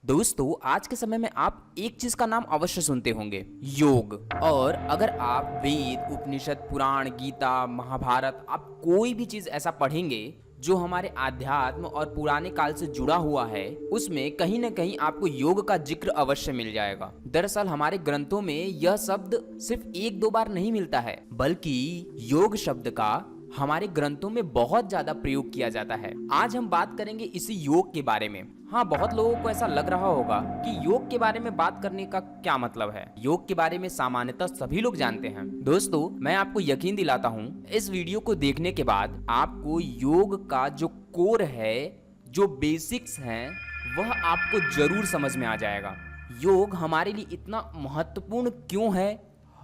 दोस्तों आज के समय में आप एक चीज का नाम अवश्य सुनते होंगे, योग। और अगर आप वेद, उपनिषद, पुराण, गीता, महाभारत, आप कोई भी चीज ऐसा पढ़ेंगे जो हमारे आध्यात्म और पुराने काल से जुड़ा हुआ है, उसमें कहीं न कहीं आपको योग का जिक्र अवश्य मिल जाएगा। दरअसल हमारे ग्रंथों में यह शब्द सिर्फ एक दो बार नहीं मिलता है, बल्कि योग शब्द का हमारे ग्रंथों में बहुत ज्यादा प्रयोग किया जाता है। आज हम बात करेंगे इसी योग के बारे में। हाँ, बहुत लोगों को ऐसा लग रहा होगा कि योग के बारे में बात करने का क्या मतलब है। योग के बारे में सामान्यतः सभी लोग जानते हैं। दोस्तों, मैं आपको यकीन दिलाता हूँ, इस वीडियो को देखने के बाद आपको योग का जो कोर है, जो बेसिक्स हैं, वह आपको जरूर समझ में आ जाएगा। योग हमारे लिए इतना महत्वपूर्ण क्यों है,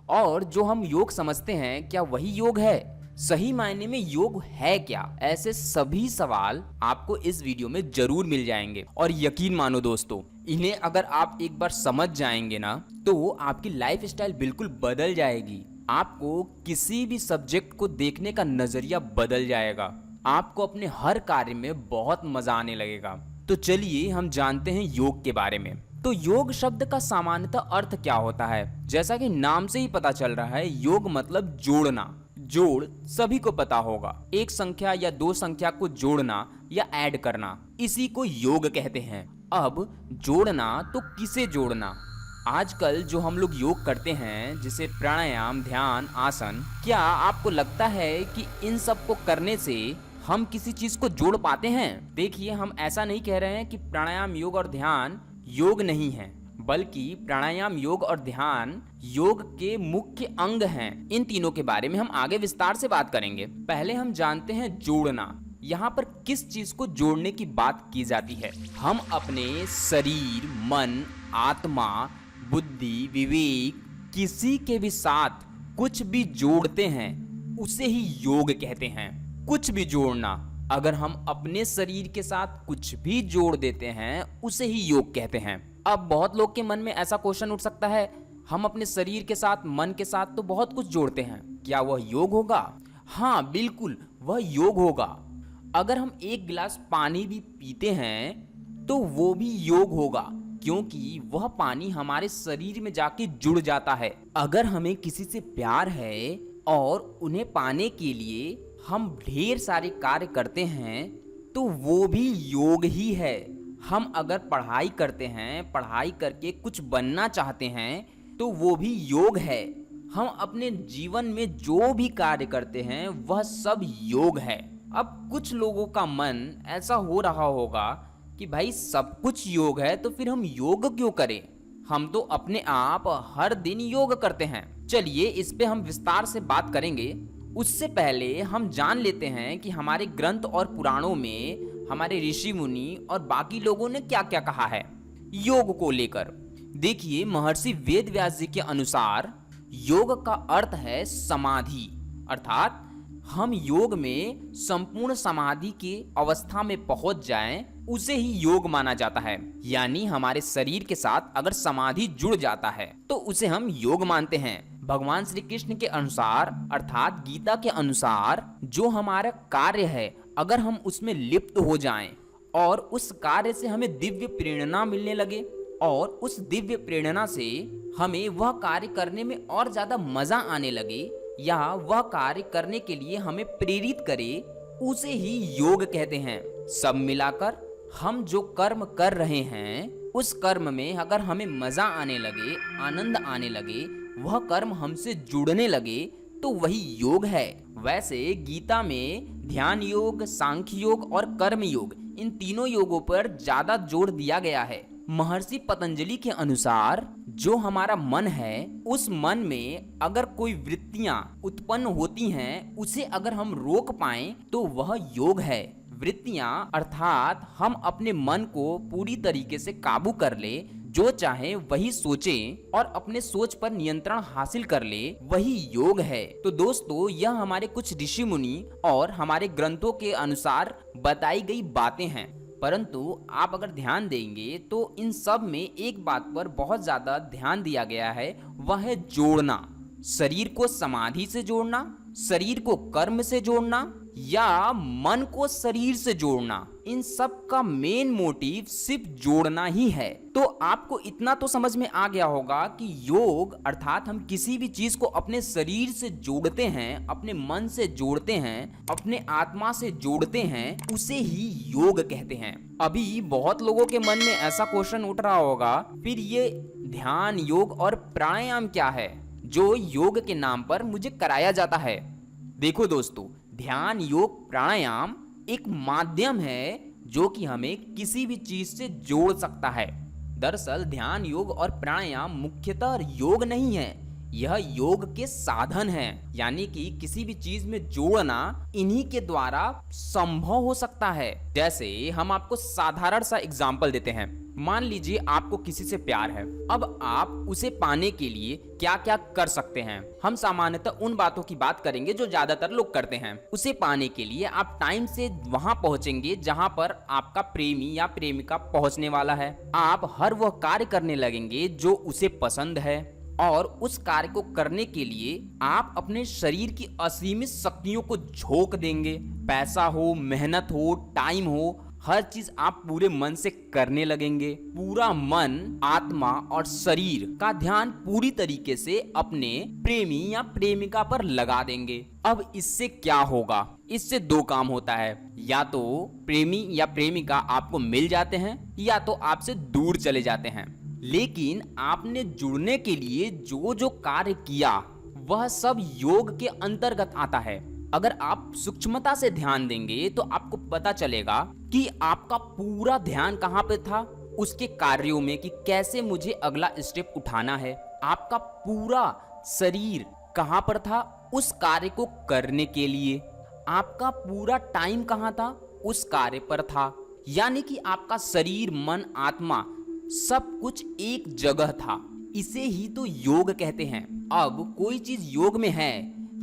और जो हम योग समझते हैं क्या वही योग है? सही मायने में योग है क्या? ऐसे सभी सवाल आपको इस वीडियो में जरूर मिल जाएंगे। और यकीन मानो दोस्तों, इन्हें अगर आप एक बार समझ जाएंगे ना, तो आपकी लाइफ स्टाइल बिल्कुल बदल जाएगी। आपको किसी भी सब्जेक्ट को देखने का नजरिया बदल जाएगा। आपको अपने हर कार्य में बहुत मजा आने लगेगा। तो चलिए हम जानते हैं योग के बारे में। तो योग शब्द का सामान्यतः अर्थ क्या होता है? जैसा कि नाम से ही पता चल रहा है, योग मतलब जोड़ना। जोड़ सभी को पता होगा, एक संख्या या दो संख्या को जोड़ना या ऐड करना, इसी को योग कहते हैं। अब जोड़ना तो किसे जोड़ना? आजकल जो हम लोग योग करते हैं, जैसे प्राणायाम, ध्यान, आसन, क्या आपको लगता है कि इन सब को करने से हम किसी चीज को जोड़ पाते हैं? देखिए, हम ऐसा नहीं कह रहे हैं कि प्राणायाम, योग और ध्यान योग नहीं है, बल्कि प्राणायाम, योग और ध्यान योग के मुख्य अंग हैं। इन तीनों के बारे में हम आगे विस्तार से बात करेंगे। पहले हम जानते हैं जोड़ना। यहाँ पर किस चीज को जोड़ने की बात की जाती है? हम अपने शरीर, मन, आत्मा, बुद्धि, विवेक, किसी के भी साथ कुछ भी जोड़ते हैं, उसे ही योग कहते हैं। कुछ भी जोड़ना, अगर हम अपने शरीर के साथ कुछ भी जोड़ देते हैं, उसे ही योग कहते हैं। अब बहुत लोग के मन में ऐसा क्वेश्चन उठ सकता है, हम अपने शरीर के साथ, मन के साथ तो बहुत कुछ जोड़ते हैं, क्या वह योग होगा? हाँ, बिल्कुल वह योग होगा। अगर हम एक गिलास पानी भी पीते हैं तो वो भी योग होगा, क्योंकि वह पानी हमारे शरीर में जाके जुड़ जाता है। अगर हमें किसी से प्यार है और उन्हें पाने के लिए हम ढेर सारे कार्य करते हैं, तो वो भी योग ही है। हम अगर पढ़ाई करते हैं, पढ़ाई करके कुछ बनना चाहते हैं, तो वो भी योग है। हम अपने जीवन में जो भी कार्य करते हैं, वह सब योग है। अब कुछ लोगों का मन ऐसा हो रहा होगा कि भाई सब कुछ योग है, तो फिर हम योग क्यों करें? हम तो अपने आप हर दिन योग करते हैं। चलिए इस पे हम विस्तार से बात करेंगे। उससे पहले हम जान लेते हैं कि हमारे ग्रंथ और पुराणों में हमारे ऋषि मुनि और बाकी लोगों ने क्या क्या कहा है योग को लेकर। देखिए, महर्षि वेद व्यास जी के अनुसार योग का अर्थ है समाधि, अर्थात हम योग में संपूर्ण समाधि की अवस्था में पहुंच जाएं, उसे ही योग माना जाता है। यानी हमारे शरीर के साथ अगर समाधि जुड़ जाता है तो उसे हम योग मानते हैं। भगवान श्री कृष्ण के अनुसार, अर्थात गीता के अनुसार, जो हमारा कार्य है, अगर हम उसमें लिप्त हो जाएं और उस कार्य से हमें दिव्य प्रेरणा मिलने लगे और उस दिव्य प्रेरणा से हमें वह कार्य करने में और ज्यादा मजा आने लगे, या वह कार्य करने के लिए हमें प्रेरित करे, उसे ही योग कहते हैं। सब मिलाकर हम जो कर्म कर रहे हैं, उस कर्म में अगर हमें मजा आने लगे, आनंद आने लगे, वह कर्म हमसे जुड़ने लगे, तो वही योग है। वैसे गीता में ध्यान योग, सांख्य योग और कर्म योग, इन तीनों योगों पर ज्यादा जोर दिया गया है। महर्षि पतंजलि के अनुसार जो हमारा मन है, उस मन में अगर कोई वृत्तियां उत्पन्न होती हैं, उसे अगर हम रोक पाएं तो वह योग है। वृत्तियां अर्थात हम अपने मन को पूरी तरीके से काबू कर ले, जो चाहे वही सोचे और अपने सोच पर नियंत्रण हासिल कर ले, वही योग है। तो दोस्तों, यह हमारे कुछ ऋषि मुनि और हमारे ग्रंथों के अनुसार बताई गई बातें हैं। परंतु आप अगर ध्यान देंगे तो इन सब में एक बात पर बहुत ज्यादा ध्यान दिया गया है, वह है जोड़ना। शरीर को समाधि से जोड़ना, शरीर को कर्म से जोड़ना या मन को शरीर से जोड़ना, इन सब का मेन मोटिव सिर्फ जोड़ना ही है। तो आपको इतना तो समझ में आ गया होगा कि योग अर्थात हम किसी भी चीज को अपने शरीर से जोड़ते हैं, अपने मन से जोड़ते हैं, अपने आत्मा से जोड़ते हैं, उसे ही योग कहते हैं। अभी बहुत लोगों के मन में ऐसा क्वेश्चन उठ रहा होगा, फिर ये ध्यान, योग और प्राणायाम क्या है जो योग के नाम पर मुझे कराया जाता है? देखो दोस्तों, ध्यान, योग, प्राणायाम एक माध्यम है जो कि हमें किसी भी चीज से जोड़ सकता है। दरअसल ध्यान, योग और प्राणायाम मुख्यतः योग नहीं है, यह योग के साधन हैं। यानी कि किसी भी चीज में जोड़ना इन्हीं के द्वारा संभव हो सकता है। जैसे हम आपको साधारण सा एग्जाम्पल देते हैं। मान लीजिए आपको किसी से प्यार है। अब आप उसे पाने के लिए क्या क्या कर सकते हैं? हम सामान्यतः उन बातों की बात करेंगे जो ज्यादातर लोग करते हैं। उसे पाने के लिए आप टाइम से वहां पहुंचेंगे जहां पर आपका प्रेमी या प्रेमिका पहुंचने वाला है। आप हर वह कार्य करने लगेंगे जो उसे पसंद है, और उस कार्य को करने के लिए आप अपने शरीर की असीमित शक्तियों को झोंक देंगे। पैसा हो, मेहनत हो, टाइम हो, हर चीज आप पूरे मन से करने लगेंगे। पूरा मन, आत्मा और शरीर का ध्यान पूरी तरीके से अपने प्रेमी या प्रेमिका पर लगा देंगे। अब इससे क्या होगा? इससे दो काम होता है, या तो प्रेमी या प्रेमिका आपको मिल जाते हैं या तो आपसे दूर चले जाते हैं। लेकिन आपने जुड़ने के लिए जो जो कार्य किया वह सब योग के अंतर्गत आता है। अगर आप सूक्ष्मता से ध्यान देंगे तो आपको पता चलेगा कि आपका पूरा ध्यान कहाँ पे था, उसके कार्यों में, कि कैसे मुझे अगला स्टेप उठाना है। आपका पूरा शरीर कहाँ पर था उस कार्य को करने के लिए। आपका पूरा टाइम कहाँ था, उस कार्य पर था। यानी कि आपका शरीर, मन, आत्मा सब कुछ एक जगह था। इसे ही तो योग कहते हैं। अब कोई चीज योग में है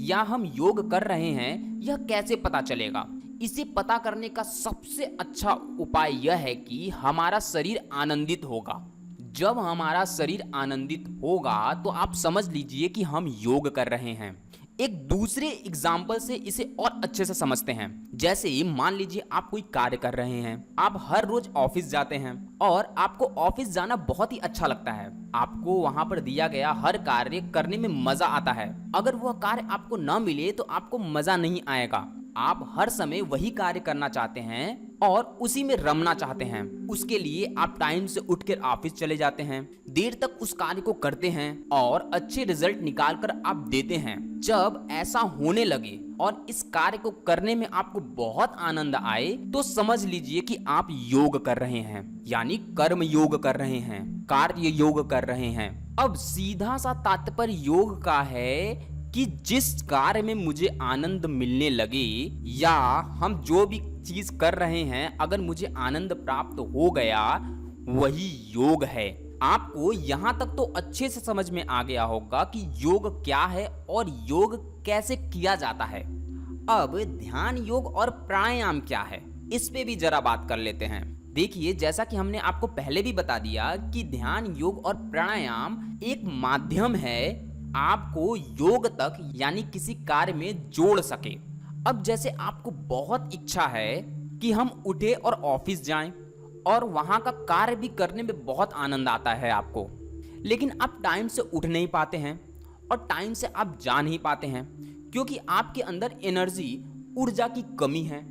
या हम योग कर रहे हैं, यह कैसे पता चलेगा? इसे पता करने का सबसे अच्छा उपाय यह है कि हमारा शरीर आनंदित होगा। जब हमारा शरीर आनंदित होगा तो आप समझ लीजिए कि हम योग कर रहे हैं। एक दूसरे एग्जाम्पल से इसे और अच्छे से समझते हैं। जैसे मान लीजिए आप कोई कार्य कर रहे हैं, आप हर रोज ऑफिस जाते हैं और आपको ऑफिस जाना बहुत ही अच्छा लगता है। आपको वहां पर दिया गया हर कार्य करने में मजा आता है। अगर वह कार्य आपको न मिले तो आपको मजा नहीं आएगा। आप हर समय वही कार्य करना चाहते हैं और उसी में रमना चाहते हैं। उसके लिए आप टाइम से उठकर ऑफिस चले जाते हैं, देर तक उस कार्य को करते हैं और अच्छे रिजल्ट निकालकर आप देते हैं। जब ऐसा होने लगे और इस कार्य को करने में आपको बहुत आनंद आए तो समझ लीजिए कि आप योग कर रहे हैं, यानी कर्म योग कर रहे हैं, कार्य योग कर रहे हैं। अब सीधा सा तात्पर्य योग का है कि जिस कार्य में मुझे आनंद मिलने लगे या हम जो भी चीज कर रहे हैं अगर मुझे आनंद प्राप्त हो गया, वही योग है। आपको यहाँ तक तो अच्छे से समझ में आ गया होगा कि योग क्या है और योग कैसे किया जाता है। अब ध्यान, योग और प्राणायाम क्या है, इस पे भी जरा बात कर लेते हैं। देखिए, जैसा कि हमने आपको पहले भी बता दिया कि ध्यान, योग और प्राणायाम एक माध्यम है आपको योग तक यानी किसी कार्य में जोड़ सके। अब जैसे आपको बहुत इच्छा है कि हम उठे और ऑफिस जाएं और वहां का कार्य भी करने में बहुत आनंद आता है आपको, लेकिन आप टाइम से उठ नहीं पाते हैं और टाइम से आप जा नहीं पाते हैं क्योंकि आपके अंदर एनर्जी, ऊर्जा की कमी है,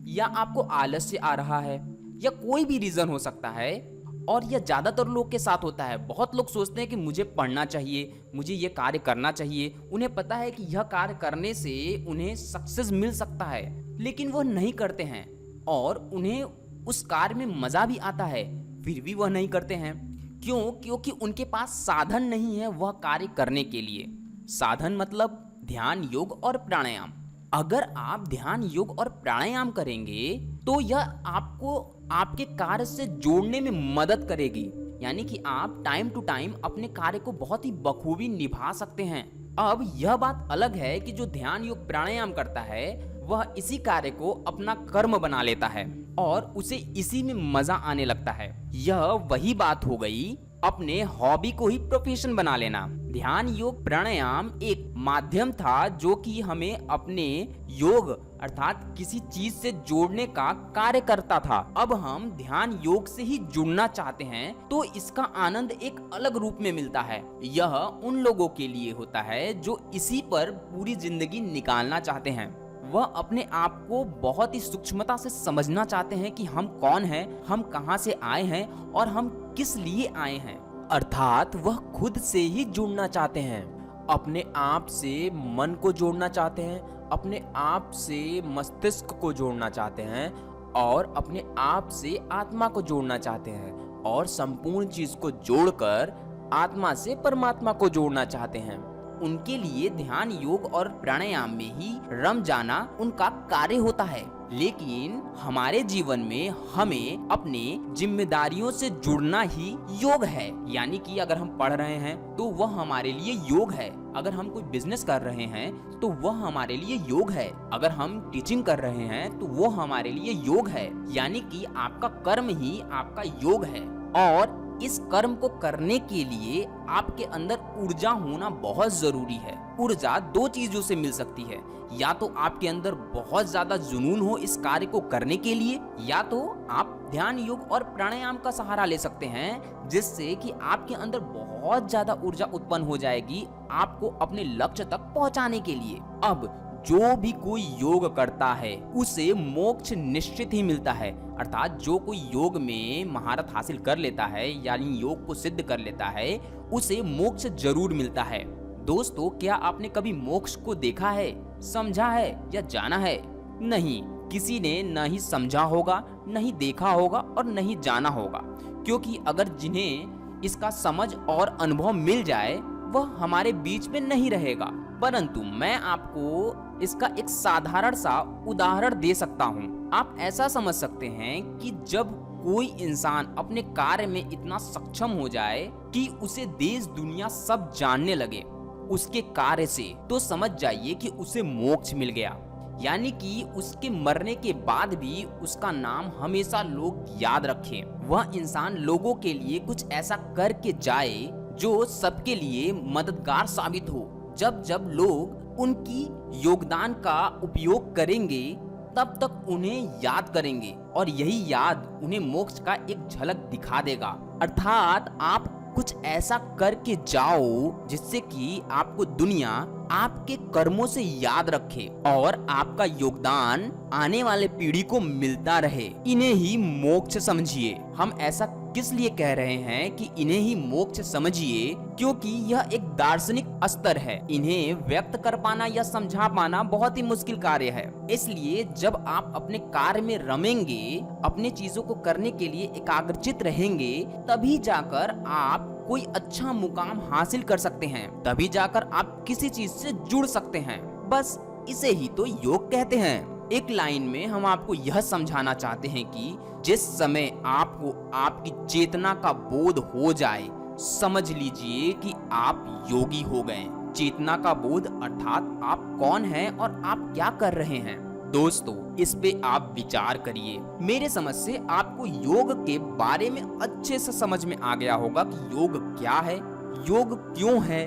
या आपको आलस्य आ रहा है, या कोई भी रीजन हो सकता है। और यह ज्यादातर लोग के साथ होता है। बहुत लोग सोचते हैं कि मुझे पढ़ना चाहिए, मुझे ये कार्य करना चाहिए, उन्हें पता है कि यह कार्य करने से उन्हें सक्सेस मिल सकता है, लेकिन वह नहीं करते हैं। और उन्हें उस कार्य में मजा भी आता है, फिर भी वह नहीं करते हैं। क्यों? क्योंकि उनके पास साधन नहीं है वह कार्य करने के लिए। साधन मतलब ध्यान, योग और प्राणायाम। अगर आप ध्यान, योग और प्राणायाम करेंगे तो यह आपको आपके कार्य से जोड़ने में मदद करेगी, यानी कि आप टाइम टू टाइम अपने कार्य को बहुत ही बखूबी निभा सकते हैं। अब यह बात अलग है कि जो ध्यान, योग, प्राणायाम करता है वह इसी कार्य को अपना कर्म बना लेता है और उसे इसी में मजा आने लगता है। यह वही बात हो गई अपने हॉबी को ही प्रोफेशन बना लेना। ध्यान योग प्राणायाम एक माध्यम था जो कि हमें अपने योग अर्थात किसी चीज से जोड़ने का कार्य करता था। अब हम ध्यान योग से ही जुड़ना चाहते हैं तो इसका आनंद एक अलग रूप में मिलता है। यह उन लोगों के लिए होता है जो इसी पर पूरी जिंदगी निकालना चाहते हैं। वह अपने आप को बहुत ही सूक्ष्मता से समझना चाहते हैं कि हम कौन हैं, हम कहां से आए हैं और हम किस लिए आए हैं। अर्थात वह खुद से ही जुड़ना चाहते हैं, अपने आप से मन को जोड़ना चाहते हैं, अपने आप से मस्तिष्क को जोड़ना चाहते हैं और अपने आप से आत्मा को जोड़ना चाहते हैं और संपूर्ण चीज को जोड़कर आत्मा से परमात्मा को जोड़ना चाहते हैं। उनके लिए ध्यान योग और प्राणायाम में ही रम जाना उनका कार्य होता है। लेकिन हमारे जीवन में हमें अपने जिम्मेदारियों से जुड़ना ही योग है। यानी कि अगर हम पढ़ रहे हैं तो वह हमारे लिए योग है, अगर हम कोई बिजनेस कर रहे हैं तो वह हमारे लिए योग है, अगर हम टीचिंग कर रहे हैं तो वो हमारे लिए योग है। यानी कि आपका कर्म ही आपका योग है और इस कर्म को करने के लिए आपके अंदर ऊर्जा होना बहुत जरूरी है। ऊर्जा दो चीजों से मिल सकती है, या तो आपके अंदर बहुत ज्यादा जुनून हो इस कार्य को करने के लिए, या तो आप ध्यान योग और प्राणायाम का सहारा ले सकते हैं जिससे कि आपके अंदर बहुत ज्यादा ऊर्जा उत्पन्न हो जाएगी आपको अपने लक्ष्य तक पहुंचाने के लिए। अब जो भी कोई योग करता है उसे मोक्ष निश्चित ही मिलता है। अर्थात जो कोई योग में महारत हासिल कर लेता है यानी योग को सिद्ध कर लेता है उसे मोक्ष जरूर मिलता है। दोस्तों, क्या आपने कभी मोक्ष को देखा है, समझा है या जाना है? नहीं, किसी ने न ही समझा होगा, न ही देखा होगा और न ही जाना होगा, क्योंकि अगर जिन्हें इसका समझ और अनुभव मिल जाए वह हमारे बीच में नहीं रहेगा। परंतु मैं आपको इसका एक साधारण सा उदाहरण दे सकता हूँ। आप ऐसा समझ सकते हैं कि जब कोई इंसान अपने कार्य में इतना सक्षम हो जाए कि उसे देश दुनिया सब जानने लगे उसके कार्य से, तो समझ जाइए कि उसे मोक्ष मिल गया। यानी कि उसके मरने के बाद भी उसका नाम हमेशा लोग याद रखें। वह इंसान लोगों के लिए कुछ ऐसा करके जाए जो सबके लिए मददगार साबित हो। जब जब लोग उनकी योगदान का उपयोग करेंगे तब तक उन्हें याद करेंगे और यही याद उन्हें मोक्ष का एक झलक दिखा देगा। अर्थात आप कुछ ऐसा करके जाओ जिससे कि आपको दुनिया आपके कर्मों से याद रखे और आपका योगदान आने वाले पीढ़ी को मिलता रहे। इन्हें ही मोक्ष समझिए। हम ऐसा किस लिए कह रहे हैं कि इन्हें ही मोक्ष समझिए, क्योंकि यह एक दार्शनिक स्तर है। इन्हें व्यक्त कर पाना या समझा पाना बहुत ही मुश्किल कार्य है। इसलिए जब आप अपने कार्य में रमेंगे, अपने चीजों को करने के लिए एकाग्रचित रहेंगे, तभी जाकर आप कोई अच्छा मुकाम हासिल कर सकते हैं, तभी जाकर आप किसी चीज से जुड़ सकते हैं। बस इसे ही तो योग कहते हैं। एक लाइन में हम आपको यह समझाना चाहते हैं कि जिस समय आपको आपकी चेतना का बोध हो जाए, समझ लीजिए कि आप योगी हो गए। चेतना का बोध अर्थात आप कौन हैं और आप क्या कर रहे हैं। दोस्तों, इस पे आप विचार करिए। मेरे समझ से आपको योग के बारे में अच्छे से समझ में आ गया होगा कि योग क्या है, योग क्यों है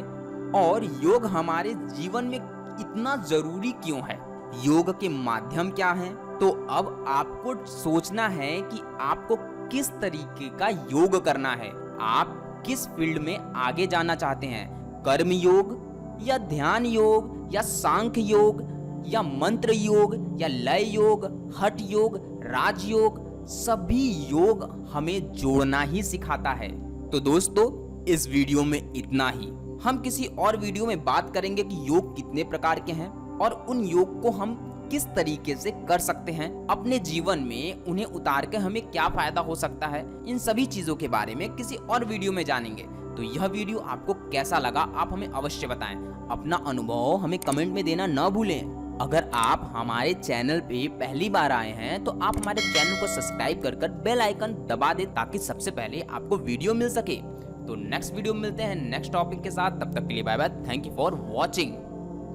और योग हमारे जीवन में इतना जरूरी क्यों है, योग के माध्यम क्या हैं। तो अब आपको सोचना है कि आपको किस तरीके का योग करना है, आप किस फील्ड में आगे जाना चाहते हैं, कर्म योग या ध्यान योग या सांख्य योग या मंत्र योग या लय योग, हठ योग, राजयोग, सभी योग हमें जोड़ना ही सिखाता है। तो दोस्तों, इस वीडियो में इतना ही। हम किसी और वीडियो में बात करेंगे कि योग कितने प्रकार के हैं और उन योग को हम किस तरीके से कर सकते हैं, अपने जीवन में उन्हें उतार के हमें क्या फायदा हो सकता है। इन सभी चीजों के बारे में किसी और वीडियो में जानेंगे। तो यह वीडियो आपको कैसा लगा आप हमें अवश्य बताएं। अपना अनुभव हमें कमेंट में देना न भूलें। अगर आप हमारे चैनल पे पहली बार आए हैं तो आप हमारे चैनल को सब्सक्राइब कर बेल आइकन दबा दें ताकि सबसे पहले आपको वीडियो मिल सके। तो नेक्स्ट वीडियो में मिलते हैं नेक्स्ट टॉपिक के साथ। तब तक के लिए bye bye. Thank you for watching.